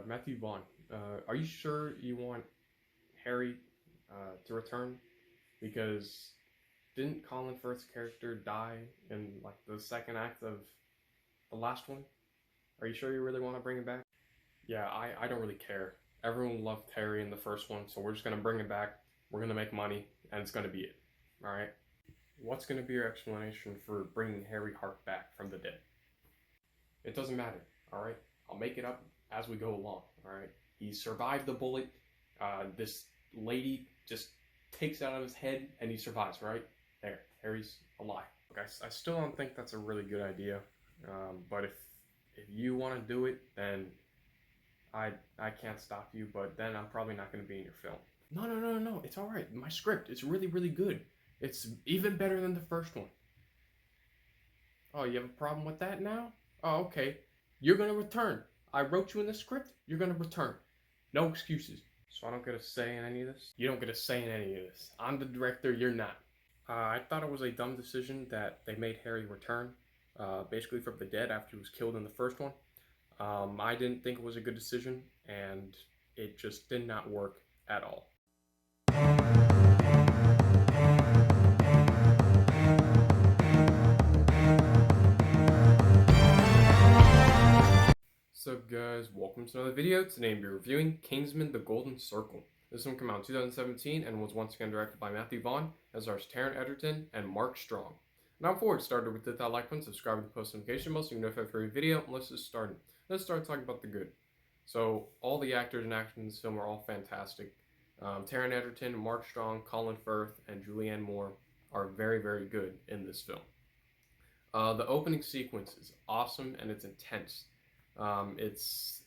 Matthew Vaughn, are you sure you want Harry to return? Because didn't Colin Firth's character die in like the second act of the last one? Are you sure you really want to bring him back? Yeah, I don't really care. Everyone loved Harry in the first one, so we're just gonna bring him back. We're gonna make money, and it's gonna be it. All right. What's gonna be your explanation for bringing Harry Hart back from the dead? It doesn't matter. All right. I'll make it up as we go along. All right. He survived the bullet. This lady just takes it out of his head, and he survives. Right there, Harry's alive. Look, I still don't think that's a really good idea. But if you want to do it, then I can't stop you. But then I'm probably not going to be in your film. No. It's all right. My script, it's really good. It's even better than the first one. Oh, you have a problem with that now? Oh, okay. You're gonna return. I wrote you in the script. You're gonna return. No excuses. So I don't get a say in any of this? You don't get a say in any of this. I'm the director, you're not. I thought it was a dumb decision that they made Harry return, basically from the dead after he was killed in the first one. I didn't think it was a good decision, and it just did not work at all. What's up guys, welcome to another video. Today we'll be reviewing Kingsman: The Golden Circle. This one came out in 2017 and was once again directed by Matthew Vaughn, as stars Taron Egerton and Mark Strong. Now before we get started, with that like button, subscribe with the post notification bell so you can notify for every video, and let's just start. Let's start talking about the good. So all the actors and actors in this film are all fantastic. Taron Egerton, Mark Strong, Colin Firth, and Julianne Moore are very good in this film. The opening sequence is awesome and it's intense. It's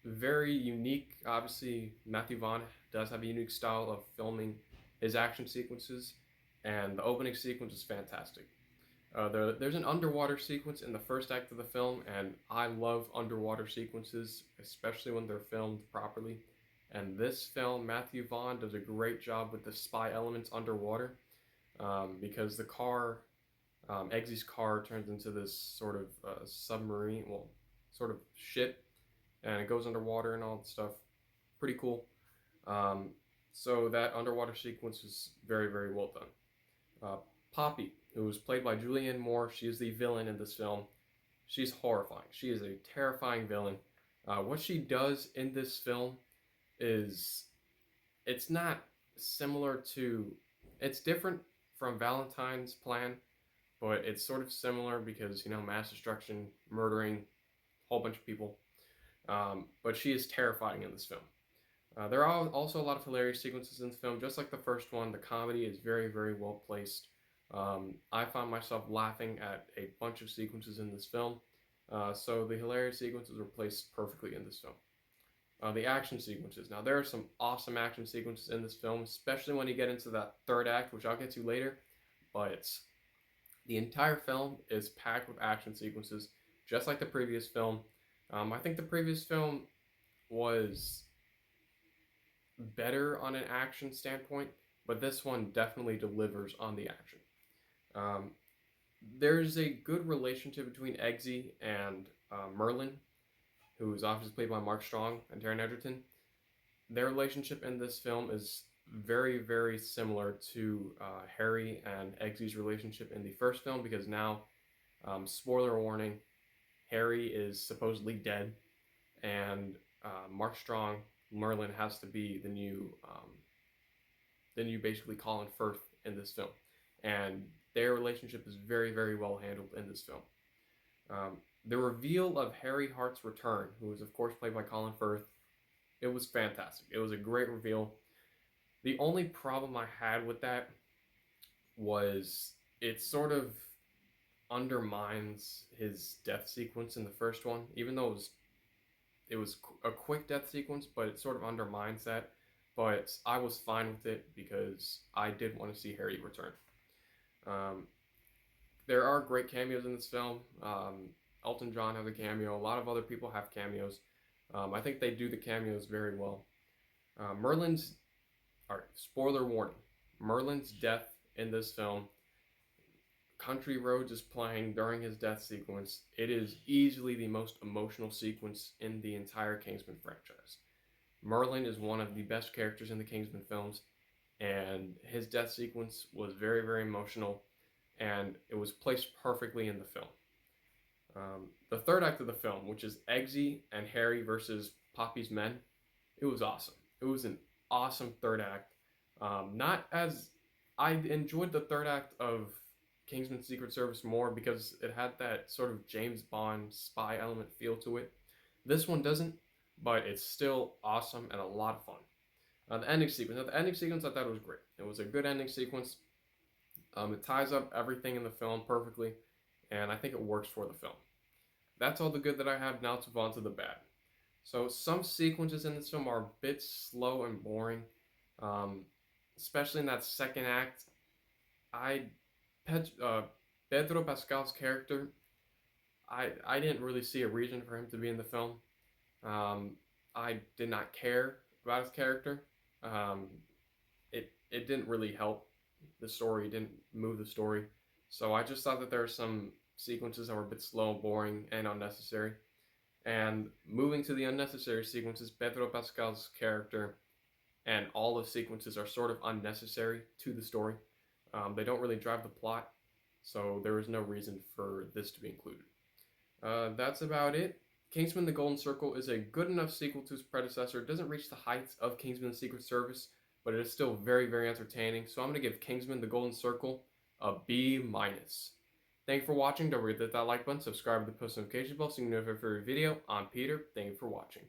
very unique. Obviously, Matthew Vaughn does have a unique style of filming his action sequences, and the opening sequence is fantastic. There's an underwater sequence in the first act of the film, and I love underwater sequences, especially when they're filmed properly. And this film, Matthew Vaughn does a great job with the spy elements underwater, because the car, Eggsy's car, turns into this sort of submarine, well, sort of ship, and it goes underwater and all that stuff. Pretty cool. So that underwater sequence is very well done. Poppy, who is played by Julianne Moore, she is the villain in this film. She's horrifying. She is a terrifying villain. What she does in this film is, it's not similar to, it's different from Valentine's Plan, but it's sort of similar because, you know, mass destruction, murdering, whole bunch of people, but she is terrifying in this film. There are also a lot of hilarious sequences in this film, just like the first one. The comedy is very well placed. I found myself laughing at a bunch of sequences in this film, so the hilarious sequences were placed perfectly in this film. The action sequences. Now there are some awesome action sequences in this film, especially when you get into that third act, which I'll get to later, but the entire film is packed with action sequences, just like the previous film. I think the previous film was better on an action standpoint, but this one definitely delivers on the action. There's a good relationship between Eggsy and Merlin, who is obviously played by Mark Strong and Taron Egerton. Their relationship in this film is very similar to Harry and Eggsy's relationship in the first film, because now, spoiler warning, Harry is supposedly dead, and Mark Strong, Merlin, has to be the new basically Colin Firth in this film, and their relationship is very well handled in this film. The reveal of Harry Hart's return, who is of course played by Colin Firth, it was fantastic. It was a great reveal. The only problem I had with that was it sort of undermines his death sequence in the first one, even though it was a quick death sequence, but it sort of undermines that. But I was fine with it because I did want to see Harry return. There are great cameos in this film. Elton John has a cameo. A lot of other people have cameos. I think they do the cameos very well. Spoiler warning, Merlin's death in this film Country Roads is playing during his death sequence, it is easily the most emotional sequence in the entire Kingsman franchise. Merlin is one of the best characters in the Kingsman films, and his death sequence was very, very emotional, and it was placed perfectly in the film. The third act of the film, which is Eggsy and Harry versus Poppy's men, it was awesome. It was an awesome third act. Not as I enjoyed the third act of Kingsman Secret Service more because it had that sort of James Bond spy element feel to it. This one doesn't, but it's still awesome and a lot of fun. The ending sequence. Now, the ending sequence I thought was great. It was a good ending sequence. It ties up everything in the film perfectly, and I think it works for the film. That's all the good that I have. Now let's move on to the bad. So some sequences in this film are a bit slow and boring, um, especially in that second act. I Pedro Pascal's character, I didn't really see a reason for him to be in the film. Um, I did not care about his character. Um, it didn't really help the story. It didn't move the story. So I just thought that there were some sequences that were a bit slow, boring, and unnecessary. And moving to the unnecessary sequences, Pedro Pascal's character and all the sequences are sort of unnecessary to the story. They don't really drive the plot, so there was no reason for this to be included. That's about it. Kingsman the Golden Circle is a good enough sequel to its predecessor. It doesn't reach the heights of Kingsman the Secret Service, but it is still very, very entertaining. So I'm going to give Kingsman the Golden Circle a B minus. Thank you for watching. Don't forget to hit that like button, subscribe to the post notification bell so you can know if I have a video. I'm Peter. Thank you for watching.